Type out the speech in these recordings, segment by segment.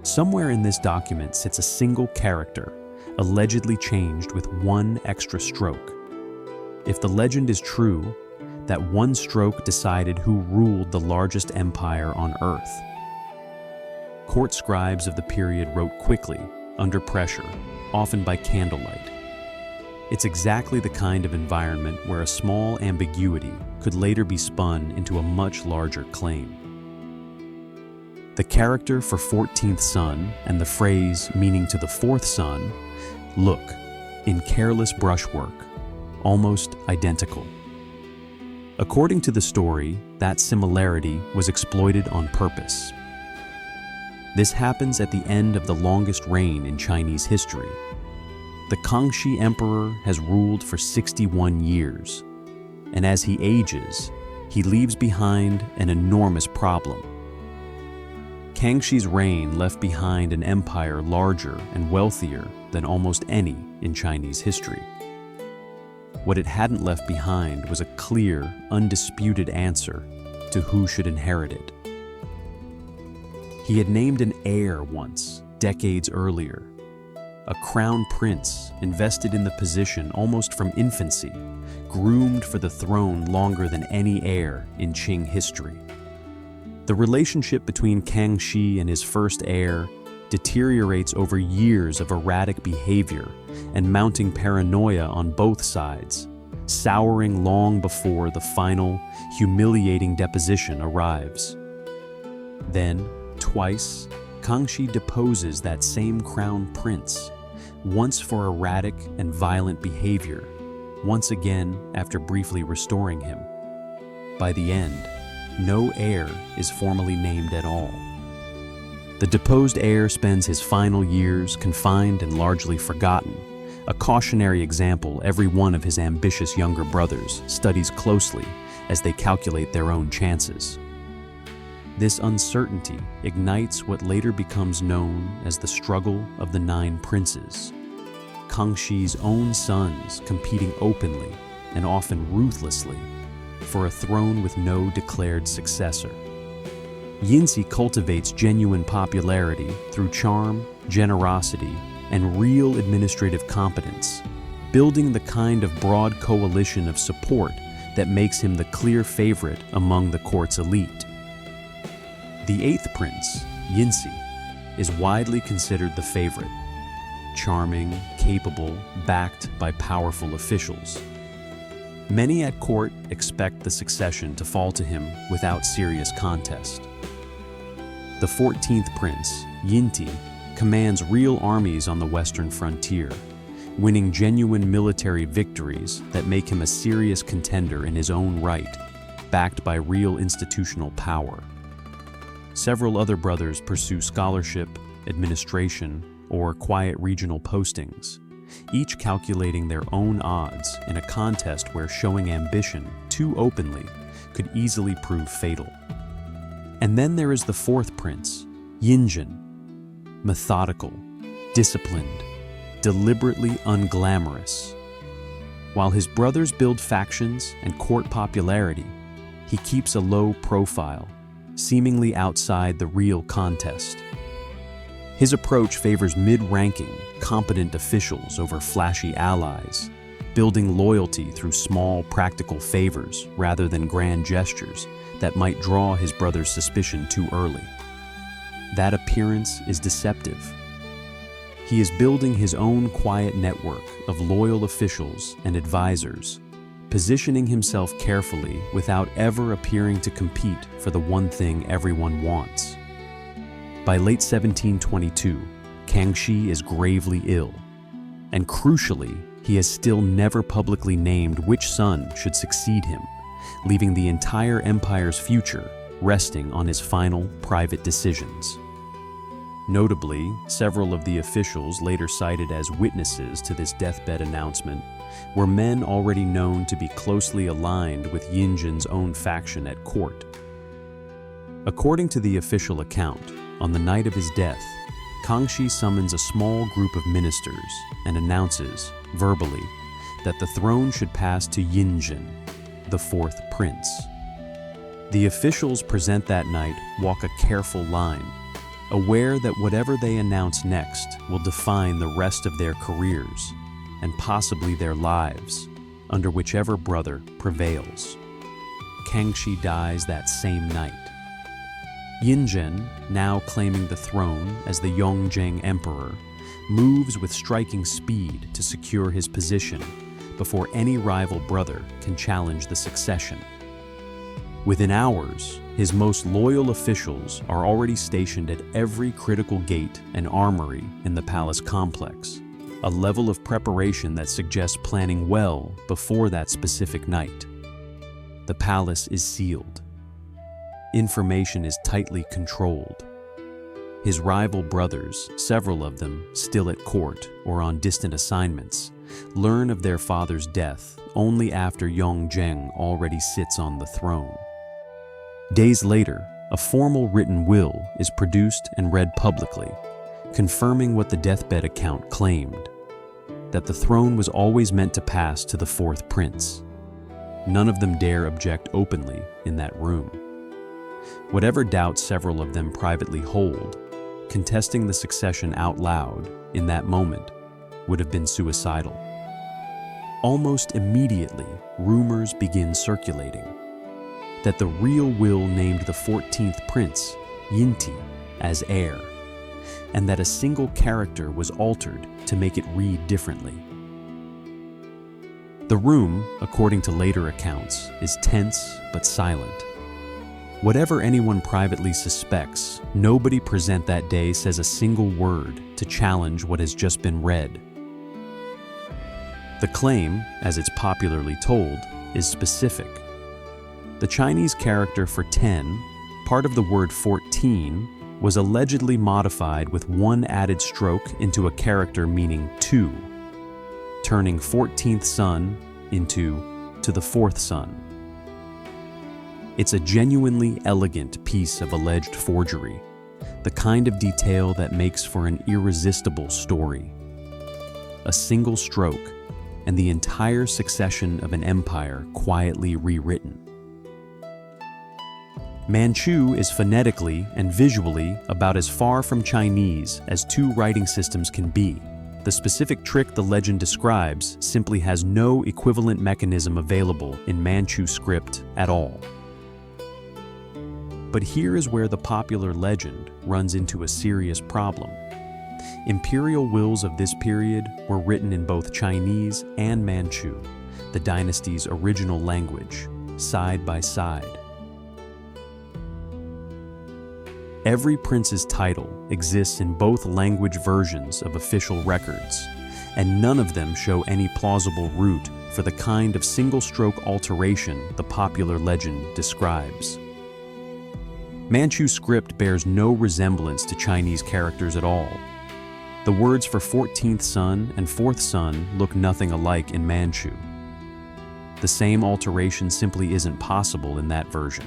Somewhere in this document sits a single character, allegedly changed with one extra stroke. If the legend is true, that one stroke decided who ruled the largest empire on Earth. Court scribes of the period wrote quickly, under pressure, often by candlelight. It's exactly the kind of environment where a small ambiguity could later be spun into a much larger claim. The character for 14th son and the phrase meaning to the fourth son look, in careless brushwork, almost identical. According to the story, that similarity was exploited on purpose. This happens at the end of the longest reign in Chinese history. The Kangxi emperor has ruled for 61 years, and as he ages, he leaves behind an enormous problem. Kangxi's reign left behind an empire larger and wealthier than almost any in Chinese history. What it hadn't left behind was a clear, undisputed answer to who should inherit it. He had named an heir once, decades earlier, a crown prince invested in the position almost from infancy, groomed for the throne longer than any heir in Qing history. The relationship between Kangxi and his first heir deteriorates over years of erratic behavior and mounting paranoia on both sides, souring long before the final, humiliating deposition arrives. Then, twice, Kangxi deposes that same crown prince, once for erratic and violent behavior, once again after briefly restoring him. By the end, no heir is formally named at all. The deposed heir spends his final years confined and largely forgotten, a cautionary example every one of his ambitious younger brothers studies closely as they calculate their own chances. This uncertainty ignites what later becomes known as the struggle of the Nine Princes, Kangxi's own sons competing openly and often ruthlessly for a throne with no declared successor. Yinzi cultivates genuine popularity through charm, generosity, and real administrative competence, building the kind of broad coalition of support that makes him the clear favorite among the court's elite. The eighth prince, Yinzi, is widely considered the favorite, charming, capable, backed by powerful officials. Many at court expect the succession to fall to him without serious contest. The 14th prince, Yinti, commands real armies on the western frontier, winning genuine military victories that make him a serious contender in his own right, backed by real institutional power. Several other brothers pursue scholarship, administration, or quiet regional postings, each calculating their own odds in a contest where showing ambition too openly could easily prove fatal. And then there is the fourth prince, Yongzheng, methodical, disciplined, deliberately unglamorous. While his brothers build factions and court popularity, he keeps a low profile, seemingly outside the real contest. His approach favors mid-ranking, competent officials over flashy allies, building loyalty through small, practical favors rather than grand gestures that might draw his brother's suspicion too early. That appearance is deceptive. He is building his own quiet network of loyal officials and advisors, positioning himself carefully without ever appearing to compete for the one thing everyone wants. By late 1722, Kangxi is gravely ill, and crucially, he has still never publicly named which son should succeed him, leaving the entire empire's future resting on his final private decisions. Notably, several of the officials later cited as witnesses to this deathbed announcement were men already known to be closely aligned with Yongzheng's own faction at court. According to the official account, on the night of his death, Kangxi summons a small group of ministers and announces, verbally, that the throne should pass to Yongzheng, the fourth prince. The officials present that night walk a careful line, aware that whatever they announce next will define the rest of their careers and possibly their lives under whichever brother prevails. Kangxi dies that same night. Yongzheng, now claiming the throne as the Yongzheng Emperor, moves with striking speed to secure his position before any rival brother can challenge the succession. Within hours, his most loyal officials are already stationed at every critical gate and armory in the palace complex, a level of preparation that suggests planning well before that specific night. The palace is sealed. Information is tightly controlled. His rival brothers, several of them still at court or on distant assignments, learn of their father's death only after Yongzheng already sits on the throne. Days later, a formal written will is produced and read publicly, confirming what the deathbed account claimed, that the throne was always meant to pass to the fourth prince. None of them dare object openly in that room. Whatever doubts several of them privately hold, contesting the succession out loud in that moment would have been suicidal. Almost immediately, rumors begin circulating that the real will named the 14th prince, Yinti, as heir, and that a single character was altered to make it read differently. The room, according to later accounts, is tense but silent. Whatever anyone privately suspects, nobody present that day says a single word to challenge what has just been read. The claim, as it's popularly told, is specific. The Chinese character for 10, part of the word 14, was allegedly modified with one added stroke into a character meaning 2, turning 14th son into to the 4th son. It's a genuinely elegant piece of alleged forgery, the kind of detail that makes for an irresistible story. A single stroke, and the entire succession of an empire quietly rewritten. Manchu is phonetically and visually about as far from Chinese as two writing systems can be. The specific trick the legend describes simply has no equivalent mechanism available in Manchu script at all. But here is where the popular legend runs into a serious problem. Imperial wills of this period were written in both Chinese and Manchu, the dynasty's original language, side by side. Every prince's title exists in both language versions of official records, and none of them show any plausible route for the kind of single-stroke alteration the popular legend describes. Manchu script bears no resemblance to Chinese characters at all. The words for 14th son and 4th son look nothing alike in Manchu. The same alteration simply isn't possible in that version.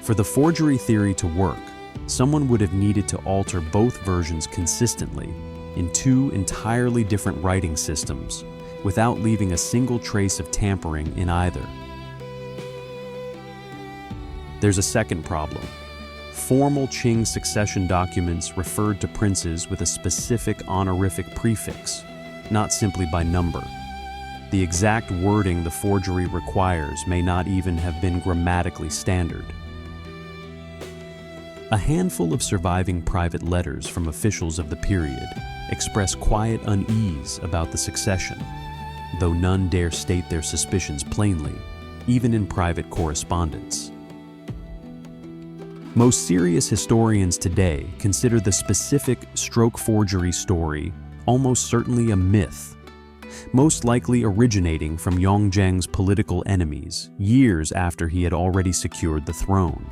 For the forgery theory to work, someone would have needed to alter both versions consistently in two entirely different writing systems without leaving a single trace of tampering in either. There's a second problem. Formal Qing succession documents referred to princes with a specific honorific prefix, not simply by number. The exact wording the forgery requires may not even have been grammatically standard. A handful of surviving private letters from officials of the period express quiet unease about the succession, though none dare state their suspicions plainly, even in private correspondence. Most serious historians today consider the specific stroke forgery story almost certainly a myth, most likely originating from Yongzheng's political enemies years after he had already secured the throne.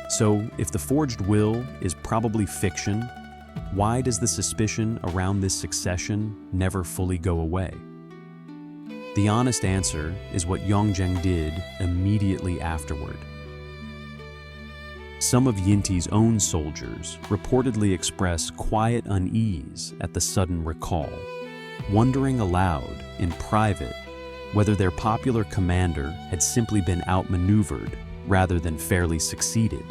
So, if the forged will is probably fiction, why does the suspicion around this succession never fully go away? The honest answer is what Yongzheng did immediately afterward. Some of Yinti's own soldiers reportedly express quiet unease at the sudden recall, wondering aloud, in private, whether their popular commander had simply been outmaneuvered rather than fairly succeeded.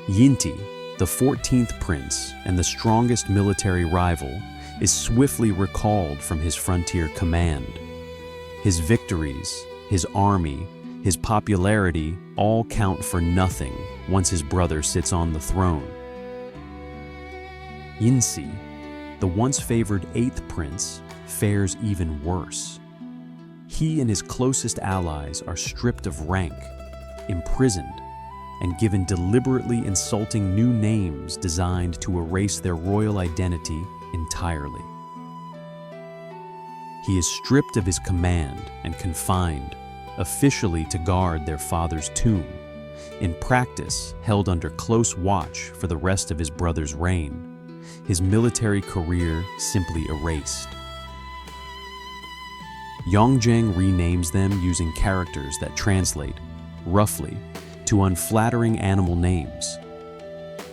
Yinti, the 14th prince and the strongest military rival, is swiftly recalled from his frontier command. His victories, his army, his popularity all count for nothing once his brother sits on the throne. Yinsi, the once favored 8th prince, fares even worse. He and his closest allies are stripped of rank, imprisoned, and given deliberately insulting new names designed to erase their royal identity entirely. He is stripped of his command and confined, officially to guard their father's tomb, in practice held under close watch for the rest of his brother's reign, his military career simply erased. Yongzheng renames them using characters that translate, roughly, to unflattering animal names.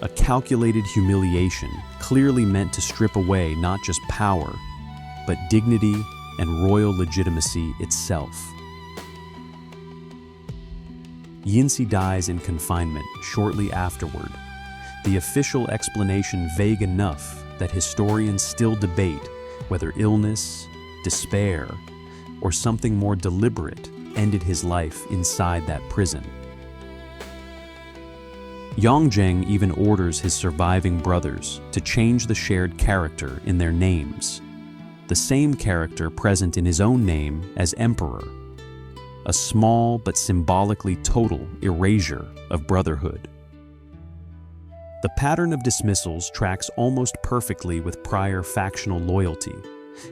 A calculated humiliation clearly meant to strip away not just power, but dignity and royal legitimacy itself. Yinsi dies in confinement shortly afterward, the official explanation vague enough that historians still debate whether illness, despair, or something more deliberate ended his life inside that prison. Yongzheng even orders his surviving brothers to change the shared character in their names, the same character present in his own name as Emperor, a small but symbolically total erasure of brotherhood. The pattern of dismissals tracks almost perfectly with prior factional loyalty,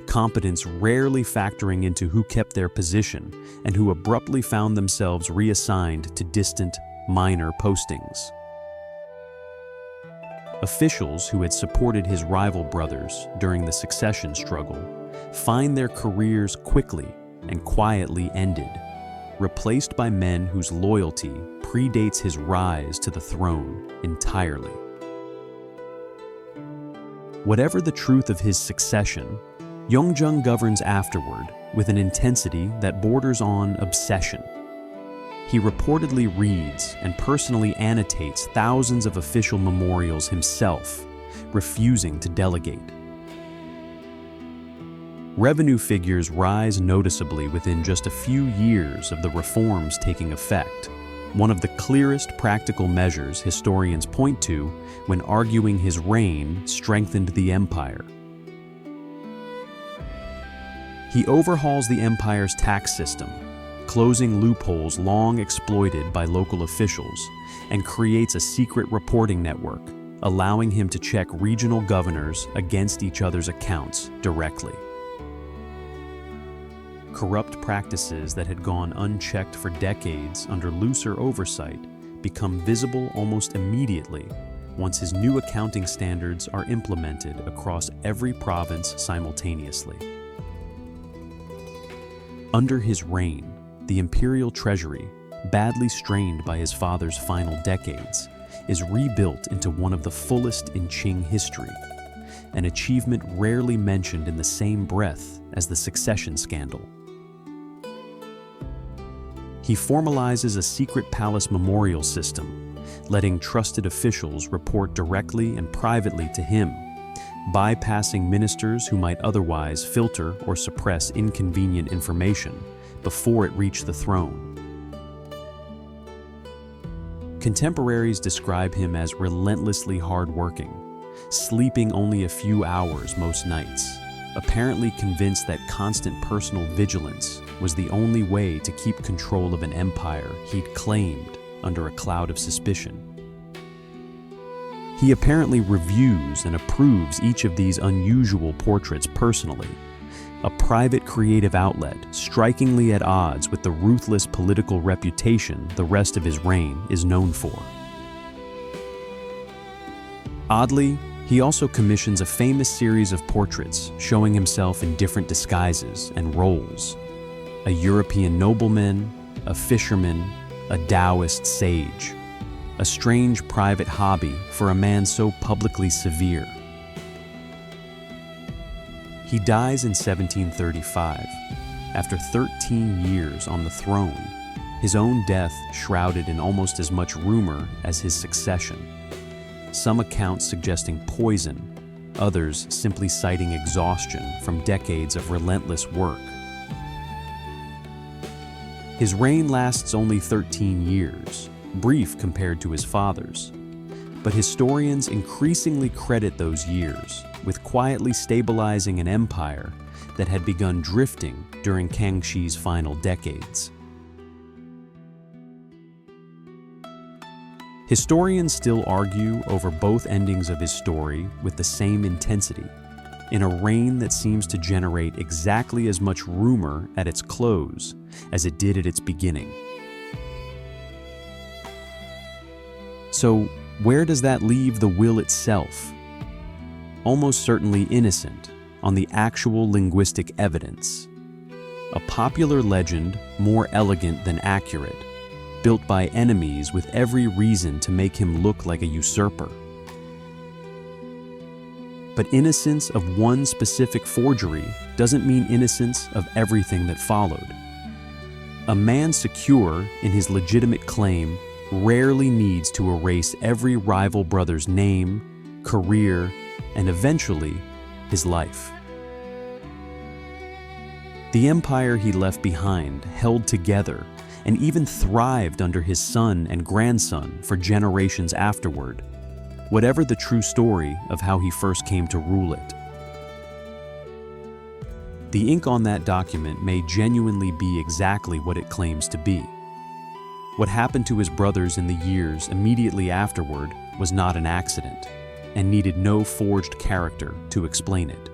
competence rarely factoring into who kept their position and who abruptly found themselves reassigned to distant, minor postings. Officials who had supported his rival brothers during the succession struggle find their careers quickly and quietly ended, replaced by men whose loyalty predates his rise to the throne entirely. Whatever the truth of his succession, Yongzheng governs afterward with an intensity that borders on obsession. He reportedly reads and personally annotates thousands of official memorials himself, refusing to delegate. Revenue figures rise noticeably within just a few years of the reforms taking effect, one of the clearest practical measures historians point to when arguing his reign strengthened the empire. He overhauls the empire's tax system, closing loopholes long exploited by local officials, and creates a secret reporting network, allowing him to check regional governors against each other's accounts directly. Corrupt practices that had gone unchecked for decades under looser oversight become visible almost immediately once his new accounting standards are implemented across every province simultaneously. Under his reign, the imperial treasury, badly strained by his father's final decades, is rebuilt into one of the fullest in Qing history, an achievement rarely mentioned in the same breath as the succession scandal. He formalizes a secret palace memorial system, letting trusted officials report directly and privately to him, bypassing ministers who might otherwise filter or suppress inconvenient information before it reached the throne. Contemporaries describe him as relentlessly hardworking, sleeping only a few hours most nights, apparently convinced that constant personal vigilance was the only way to keep control of an empire he'd claimed under a cloud of suspicion. He apparently reviews and approves each of these unusual portraits personally, a private creative outlet strikingly at odds with the ruthless political reputation the rest of his reign is known for. Oddly, he also commissions a famous series of portraits showing himself in different disguises and roles: a European nobleman, a fisherman, a Taoist sage, a strange private hobby for a man so publicly severe. He dies in 1735, after 13 years on the throne, his own death shrouded in almost as much rumor as his succession. Some accounts suggesting poison, others simply citing exhaustion from decades of relentless work. His reign lasts only 13 years, brief compared to his father's. But historians increasingly credit those years with quietly stabilizing an empire that had begun drifting during Kangxi's final decades. Historians still argue over both endings of his story with the same intensity, in a reign that seems to generate exactly as much rumor at its close as it did at its beginning. So, where does that leave the will itself? Almost certainly innocent on the actual linguistic evidence. A popular legend more elegant than accurate, built by enemies with every reason to make him look like a usurper. But innocence of one specific forgery doesn't mean innocence of everything that followed. A man secure in his legitimate claim rarely needs to erase every rival brother's name, career, and eventually, his life. The empire he left behind held together and even thrived under his son and grandson for generations afterward, whatever the true story of how he first came to rule it. The ink on that document may genuinely be exactly what it claims to be. What happened to his brothers in the years immediately afterward was not an accident, and needed no forged character to explain it.